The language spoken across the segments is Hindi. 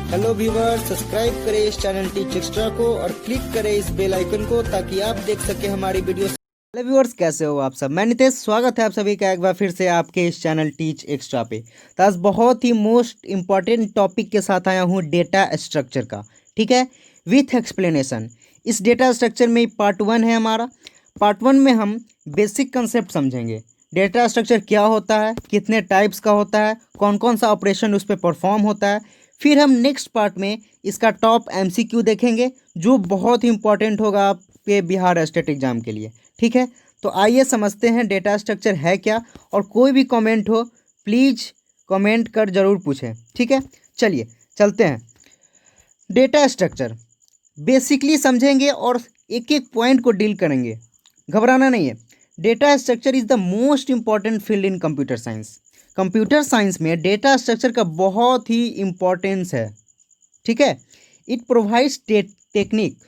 हेलो व्यूअर्स, सब्सक्राइब करें इस चैनल टीच एक्स्ट्रा को और क्लिक करें इस बेल आइकन को ताकि आप देख सकें हमारी वीडियो। हेलो व्यूअर्स, कैसे हो आप सब। मैं नितेश, स्वागत है आप सभी का एक बार फिर से आपके इस चैनल टीच एक्स्ट्रा पे। तो आज बहुत ही मोस्ट इंपॉर्टेंट टॉपिक के साथ आया हूँ, डेटा स्ट्रक्चर का। ठीक है, विथ एक्सप्लेनेशन। इस डेटा स्ट्रक्चर में पार्ट 1 है हमारा। पार्ट 1 में हम बेसिक कंसेप्ट समझेंगे। डेटा स्ट्रक्चर क्या होता है, कितने टाइप्स का होता है, कौन कौन सा ऑपरेशन उस पर परफॉर्म होता है। फिर हम नेक्स्ट पार्ट में इसका टॉप एमसीक्यू देखेंगे, जो बहुत ही इंपॉर्टेंट होगा आपके बिहार स्टेट एग्जाम के लिए। ठीक है, तो आइए समझते हैं डेटा स्ट्रक्चर है क्या। और कोई भी कमेंट हो प्लीज़ कमेंट कर ज़रूर पूछें। ठीक है, चलिए चलते हैं। डेटा स्ट्रक्चर बेसिकली समझेंगे और एक एक पॉइंट को डील करेंगे, घबराना नहीं है। Data structure is the most important field in computer science. Computer science में डेटा स्ट्रक्चर का बहुत ही इम्पोर्टेंस है। ठीक है, इट प्रोवाइड्स टेक्निक।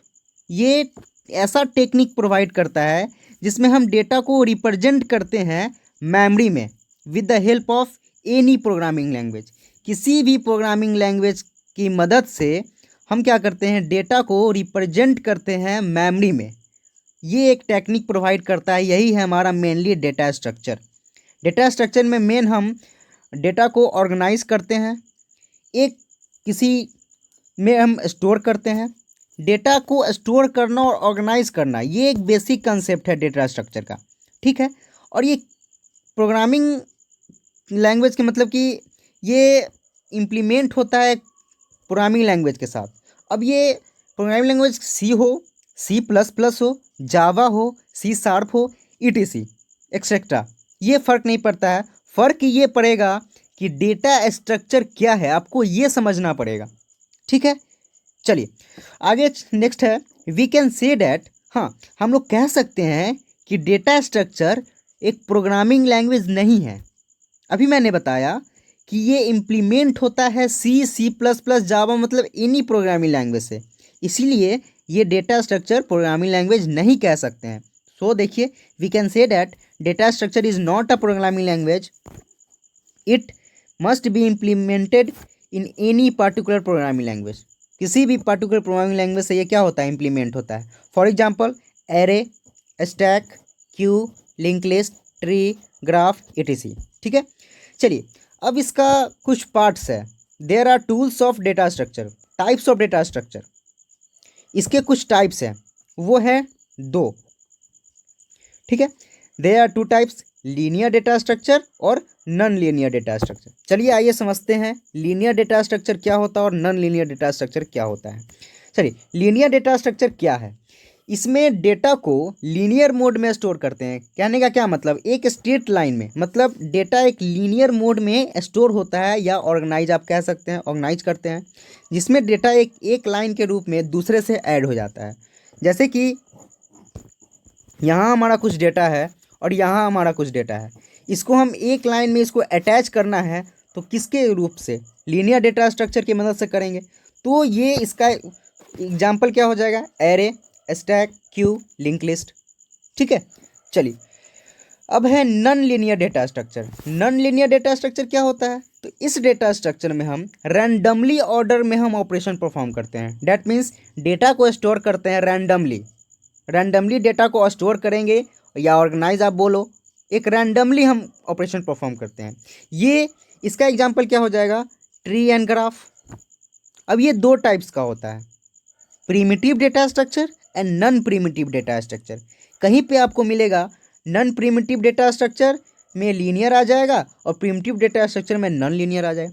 ये ऐसा टेक्निक प्रोवाइड करता है जिसमें हम डेटा को रिप्रेजेंट करते हैं मेमोरी में with the help of any programming language. किसी भी प्रोग्रामिंग लैंग्वेज की मदद से हम क्या करते हैं, डेटा को रिप्रेजेंट करते हैं मेमोरी में। ये एक टेक्निक प्रोवाइड करता है, यही है हमारा mainly data structure. Data structure में मेन हम डेटा को ऑर्गेनाइज करते हैं, एक किसी में हम स्टोर करते हैं। डेटा को स्टोर करना और ऑर्गेनाइज करना, ये एक बेसिक कंसेप्ट है डेटा स्ट्रक्चर का। ठीक है, और ये प्रोग्रामिंग लैंग्वेज के मतलब कि ये इम्प्लीमेंट होता है प्रोग्रामिंग लैंग्वेज के साथ। अब ये प्रोग्रामिंग लैंग्वेज सी हो, C++ हो, जावा हो, C# हो, ETC एक्सेट्रा, ये फ़र्क नहीं पड़ता है। फ़र्क ये पड़ेगा कि डेटा स्ट्रक्चर क्या है, आपको ये समझना पड़ेगा। ठीक है, चलिए आगे नेक्स्ट है, वी कैन से डैट। हाँ, हम लोग कह सकते हैं कि डेटा स्ट्रक्चर एक प्रोग्रामिंग लैंग्वेज नहीं है। अभी मैंने बताया कि ये इम्प्लीमेंट होता है C++, जावा मतलब एनी प्रोग्रामिंग लैंग्वेज से, इसीलिए ये डेटा स्ट्रक्चर प्रोग्रामिंग लैंग्वेज नहीं कह सकते हैं। सो देखिए, we can say that data structure is not a programming language, it must be implemented in any particular programming language. किसी भी पर्टिकुलर प्रोग्रामिंग लैंग्वेज से ये क्या होता है, इम्प्लीमेंट होता है। For example array, stack, queue, link list, tree, graph, ETC। ठीक है, चलिए अब इसका कुछ पार्ट्स है। There are tools of data structure, types of data structure. इसके कुछ टाइप्स हैं, वो है 2। ठीक है, there are 2 types, linear data structure और नॉन लीनियर डेटा स्ट्रक्चर। चलिए आइए समझते हैं लीनियर डेटा स्ट्रक्चर क्या होता है और नॉन लीनियर डेटा स्ट्रक्चर क्या होता है। चलिए, लीनियर डेटा स्ट्रक्चर क्या है। इसमें डेटा को लीनियर मोड में स्टोर करते हैं। कहने का क्या मतलब, एक स्ट्रेट लाइन में, मतलब डेटा एक लीनियर मोड में स्टोर होता है, या ऑर्गेनाइज आप कह सकते हैं, ऑर्गेनाइज करते हैं, जिसमें डेटा एक लाइन के रूप में दूसरे से ऐड हो जाता है। जैसे कि यहाँ हमारा कुछ डेटा है और यहाँ हमारा कुछ डेटा है, इसको हम एक लाइन में इसको अटैच करना है, तो किसके रूप से, लीनियर डेटा स्ट्रक्चर की मदद से करेंगे। तो ये इसका एग्जाम्पल क्या हो जाएगा, array, stack, queue, link list. ठीक है, चलिए अब है non linear data structure. Non linear data structure क्या होता है, तो इस डेटा स्ट्रक्चर में हम रैंडमली ऑर्डर में हम ऑपरेशन परफॉर्म करते हैं। डैट मीन्स डेटा को स्टोर करते हैं रैंडमली डेटा को स्टोर करेंगे, या ऑर्गेनाइज आप बोलो, एक रैंडमली हम ऑपरेशन परफॉर्म करते हैं। ये इसका एग्जांपल क्या हो जाएगा, ट्री एंड ग्राफ। अब ये 2 टाइप्स का होता है, primitive data structure and non primitive data structure. कहीं पे आपको मिलेगा नॉन प्रिमिटिव डेटा स्ट्रक्चर में लीनियर आ जाएगा और प्रिमिटिव डेटा स्ट्रक्चर में नॉन लीनियर आ जाएगा।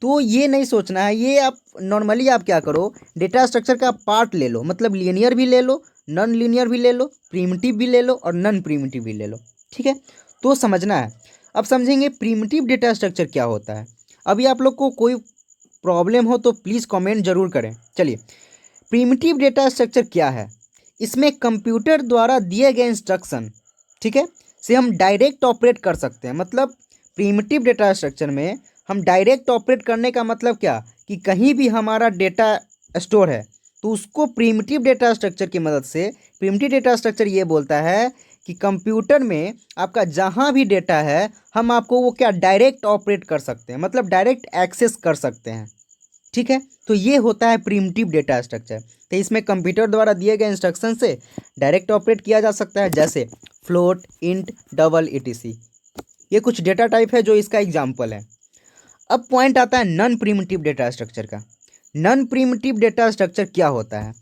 तो ये नहीं सोचना है, ये आप नॉर्मली आप क्या करो, डेटा स्ट्रक्चर का पार्ट ले लो, मतलब लीनियर भी ले लो, नॉन लीनियर भी ले लो, प्रिमिटिव भी ले लो और नॉन प्रिमिटिव भी ले लो। ठीक है, तो समझना है। अब समझेंगे प्रिमिटिव डेटा स्ट्रक्चर क्या होता है। अभी आप लोग को कोई प्रॉब्लम हो तो प्लीज़ कमेंट जरूर करें। चलिए, प्रिमिटिव डेटा स्ट्रक्चर क्या है, इसमें कंप्यूटर द्वारा दिए गए इंस्ट्रक्शन, ठीक है, से हम डायरेक्ट ऑपरेट कर सकते हैं। मतलब प्रिमिटिव डेटा स्ट्रक्चर में हम डायरेक्ट ऑपरेट करने का मतलब क्या, कि कहीं भी हमारा डेटा स्टोर है तो उसको प्रिमिटिव डेटा स्ट्रक्चर की मदद से, प्रिमिटिव डेटा स्ट्रक्चर ये बोलता है कि कंप्यूटर में आपका जहाँ भी डेटा है हम आपको वो क्या डायरेक्ट ऑपरेट कर सकते हैं, मतलब डायरेक्ट एक्सेस कर सकते हैं। ठीक है, तो ये होता है प्रिमिटिव डेटा स्ट्रक्चर। तो इसमें कंप्यूटर द्वारा दिए गए इंस्ट्रक्शन से डायरेक्ट ऑपरेट किया जा सकता है, जैसे फ्लोट, इंट, डबल, etc। ये कुछ डेटा टाइप है जो इसका एग्जाम्पल है। अब पॉइंट आता है नॉन प्रिमिटिव डेटा स्ट्रक्चर का। नॉन प्रिमिटिव डेटा स्ट्रक्चर क्या होता है?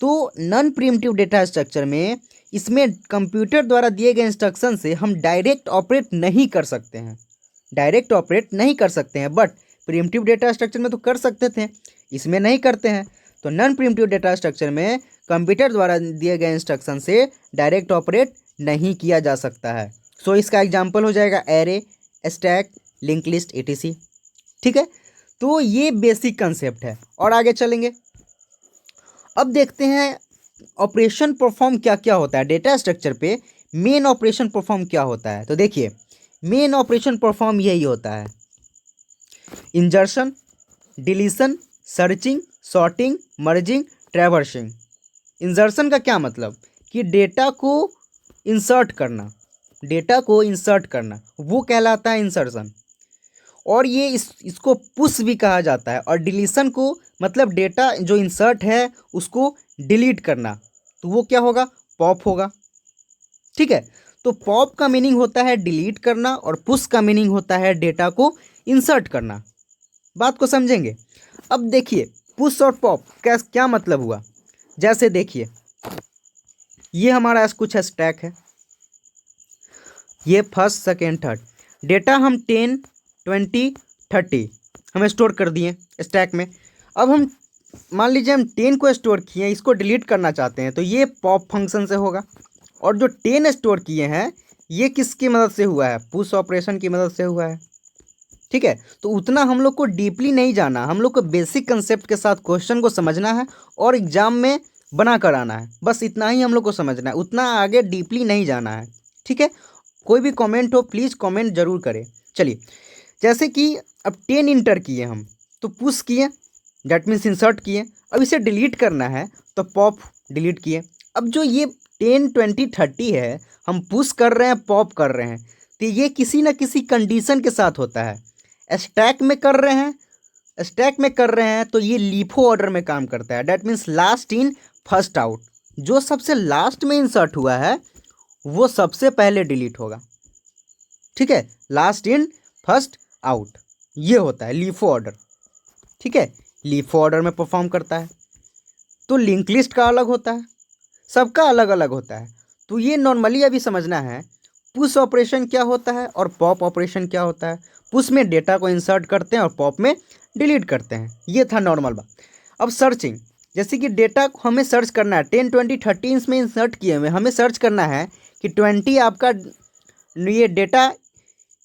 तो नॉन प्रिमिटिव डेटा स्ट्रक्चर में इसमें कंप्यूटर द्वारा दिए गए इंस्ट्रक्शन से हम डायरेक्ट ऑपरेट नहीं कर सकते हैं, डायरेक्ट ऑपरेट नहीं कर सकते हैं, बट प्रिमिटिव डेटा स्ट्रक्चर में तो कर सकते थे, इसमें नहीं करते हैं। तो नॉन प्रिमिटिव डेटा स्ट्रक्चर में कंप्यूटर द्वारा दिए गए इंस्ट्रक्शन से डायरेक्ट ऑपरेट नहीं किया जा सकता है। सो इसका एग्जाम्पल हो जाएगा array, stack, link list, etc। ठीक है, तो ये बेसिक कंसेप्ट है और आगे चलेंगे। अब देखते हैं ऑपरेशन परफॉर्म क्या क्या होता है डेटा स्ट्रक्चर पे, मेन ऑपरेशन परफॉर्म क्या होता है। तो देखिए, मेन ऑपरेशन परफॉर्म यही होता है: इंजर्शन, deletion, searching, sorting, merging, traversing. इंजर्शन का क्या मतलब कि डेटा को इंसर्ट करना, डेटा को इंसर्ट करना वो कहलाता है इंसर्शन। और ये इसको पुश भी कहा जाता है। और डिलीशन को मतलब डेटा जो इंसर्ट है उसको डिलीट करना, तो वो क्या होगा? पॉप होगा। ठीक है, तो पॉप का मीनिंग होता है डिलीट करना और पुश का मीनिंग होता है डेटा को इंसर्ट करना। बात को समझेंगे। अब देखिए पुश और पॉप क्या मतलब हुआ। जैसे देखिए, ये हमारा कुछ स्टैक है, ये फर्स्ट, सेकेंड, थर्ड डेटा हम 10, 20, 30 हमें स्टोर कर दिए स्टैक में। अब हम मान लीजिए हम 10 को स्टोर किए हैं, इसको डिलीट करना चाहते हैं, तो ये पॉप फंक्शन से होगा। और जो 10 स्टोर किए हैं ये किसकी मदद से हुआ है? पुश ऑपरेशन की मदद से हुआ है। ठीक है, तो उतना हम लोग को डीपली नहीं जाना, हम लोग को बेसिक कंसेप्ट के साथ क्वेश्चन को समझना है और एग्जाम में बना कर आना है। बस इतना ही हम लोग को समझना है, उतना आगे डीपली नहीं जाना है। ठीक है, कोई भी कमेंट हो प्लीज़ कमेंट जरूर करें। चलिए, जैसे कि अब 10 इंटर किए हम, तो पुश किए, डैट मीन्स इंसर्ट किए। अब इसे डिलीट करना है तो पॉप डिलीट किए। अब जो ये 10, 20, 30 है, हम पुश कर रहे हैं, पॉप कर रहे हैं, तो ये किसी न किसी कंडीशन के साथ होता है। स्टैक में कर रहे हैं, स्टैक में कर रहे हैं तो ये लीफो ऑर्डर में काम करता है, that means last in first out. जो सबसे लास्ट में इंसर्ट हुआ है वो सबसे पहले डिलीट होगा। ठीक है, लास्ट इन फर्स्ट आउट, ये होता है लीफो ऑर्डर। ठीक है, लीफो ऑर्डर में परफॉर्म करता है। तो लिंक लिस्ट का अलग होता है, सबका अलग अलग होता है। तो ये नॉर्मली अभी समझना है पुश ऑपरेशन क्या होता है और पॉप ऑपरेशन क्या होता है। पुश में डेटा को इंसर्ट करते हैं और पॉप में डिलीट करते हैं, ये था नॉर्मल बात। अब सर्चिंग, जैसे कि डेटा को हमें सर्च करना है, 10, 20, 30 इसमें इंसर्ट किए हुए, हमें सर्च करना है कि 20 आपका ये डेटा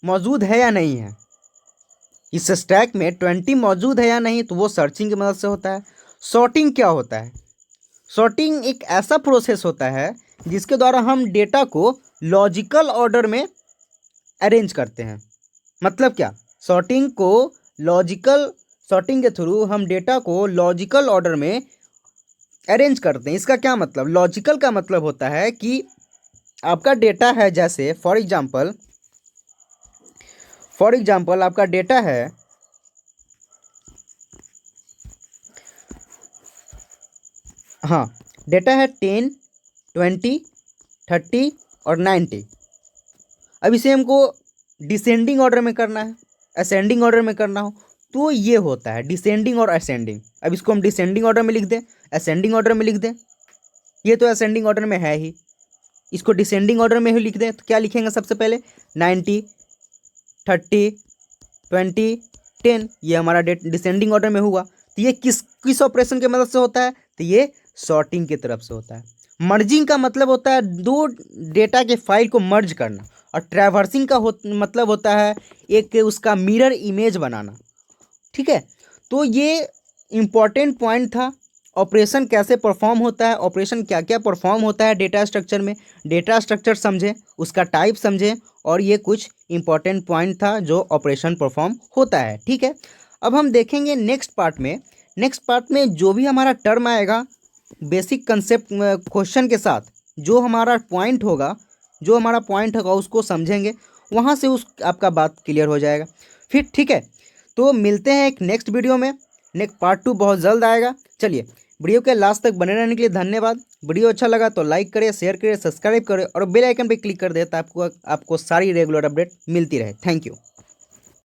मौजूद है या नहीं है, इस स्टैक में 20 मौजूद है या नहीं, तो वो सर्चिंग की मदद से होता है। सॉर्टिंग क्या होता है? सॉर्टिंग एक ऐसा प्रोसेस होता है जिसके द्वारा हम डेटा को लॉजिकल ऑर्डर में अरेंज करते हैं। मतलब क्या? सॉर्टिंग के थ्रू हम डेटा को लॉजिकल ऑर्डर में अरेंज करते हैं। इसका क्या मतलब? लॉजिकल का मतलब होता है कि आपका डेटा है, जैसे फॉर एग्जाम्पल आपका डेटा है, हाँ, डेटा है 10, 20, 30 और 90। अब इसे हमको डिसेंडिंग ऑर्डर में करना है, असेंडिंग ऑर्डर में करना हो, तो ये होता है डिसेंडिंग और असेंडिंग। अब इसको हम डिसेंडिंग ऑर्डर में लिख दें, असेंडिंग ऑर्डर में लिख दें, ये तो असेंडिंग ऑर्डर में है ही, इसको डिसेंडिंग ऑर्डर में ही लिख दें। तो क्या लिखेंगे सबसे पहले? 90, 30, 20, 10, ये हमारा डिसेंडिंग ऑर्डर में हुआ। तो ये किस ऑपरेशन की मदद से होता है? तो ये सॉर्टिंग की तरफ से होता है। मर्जिंग का मतलब होता है दो डेटा के फाइल को मर्ज करना, और ट्रैवर्सिंग का मतलब होता है एक उसका मिरर इमेज बनाना। ठीक है, तो ये इम्पॉर्टेंट पॉइंट था, ऑपरेशन कैसे परफॉर्म होता है, ऑपरेशन क्या क्या परफॉर्म होता है डेटा स्ट्रक्चर में। डेटा स्ट्रक्चर समझें, उसका टाइप समझें, और ये कुछ इम्पॉर्टेंट पॉइंट था जो ऑपरेशन परफॉर्म होता है। ठीक है, अब हम देखेंगे नेक्स्ट पार्ट में जो भी हमारा टर्म आएगा बेसिक कंसेप्ट क्वेश्चन के साथ, जो हमारा पॉइंट होगा उसको समझेंगे, वहाँ से आपका बात क्लियर हो जाएगा फिर। ठीक है, तो मिलते हैं एक नेक्स्ट वीडियो में। नेक्स्ट पार्ट 2 बहुत जल्द आएगा। चलिए, वीडियो के लास्ट तक बने रहने के लिए धन्यवाद। वीडियो अच्छा लगा तो लाइक करें, शेयर करें, सब्सक्राइब करें और बेल आइकन पर क्लिक कर दें ताकि आपको सारी रेगुलर अपडेट मिलती रहे। Thank you.